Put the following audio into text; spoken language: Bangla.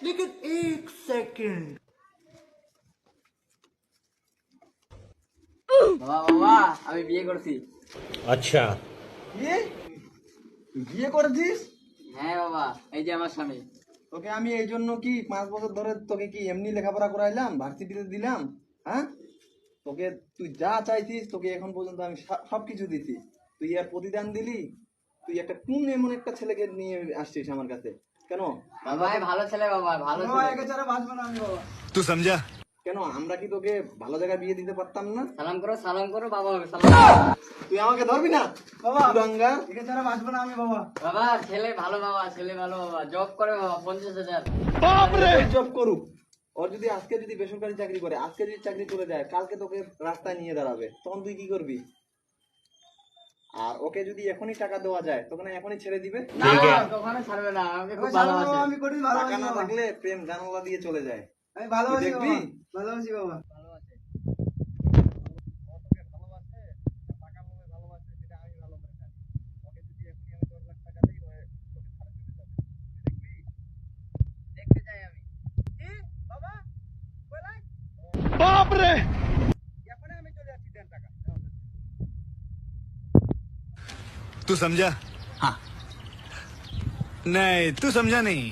लेकिन एक सेकंड। বাবা বাবা আমি বিয়ে করছি। अच्छा। বিয়ে? তুই বিয়ে করেছিস? হ্যাঁ বাবা, এই যে আমার স্বামী। তোকে আমি এই জন্য কি 5 বছর ধরে তোকে কি এমনি লেখাপড়া করাইলাম, ভার্সিটিতে দিলাম? হ্যাঁ, তোকে তুই যা চাইছিস তোকে এখন পর্যন্ত আমি সবকিছু দিছি। তুই আর প্রতিদান দিলি? তুই একটা কোন এমন একটা ছেলেকে নিয়ে আসছিস আমার কাছে? কেন বাবা ভালো ছেলে, বাবা ভালো ছেলে। तू समझा? কেন আমরা কি তোকে ভালো জায়গায় বিয়ে দিতে পারতাম না? সালাম করো বাবা, সালাম। তুই আমাকে ধরবি না বাবা? রঙ্গা বাবা ছেলে ভালো, বাবা ছেলে ভালো, বাবা জব করে বাবা 50,000। জব করুক। ওর যদি আজকে যদি বেসরকারি চাকরি করে, আজকে যদি চাকরি চলে যায়, কালকে তোকে রাস্তায় নিয়ে দাঁড়াবে, তখন তুই কি করবি? আর ওকে যদি এখনই টাকা দেওয়া যায় তখন এখনই ছেড়ে দিবে। না কখনো ছাড়বে না, আমাকে খুব ভালোবাসে। টাকা না থাকলে প্রেম জানালা দিয়ে চলে যায়। আমি ভালোবাসি দেখবি? বাবা, ভালোবাসি বাবা। দেখতে চাই আমি। बाप रे! तू समझा? हाँ। नहीं, तू समझा नहीं।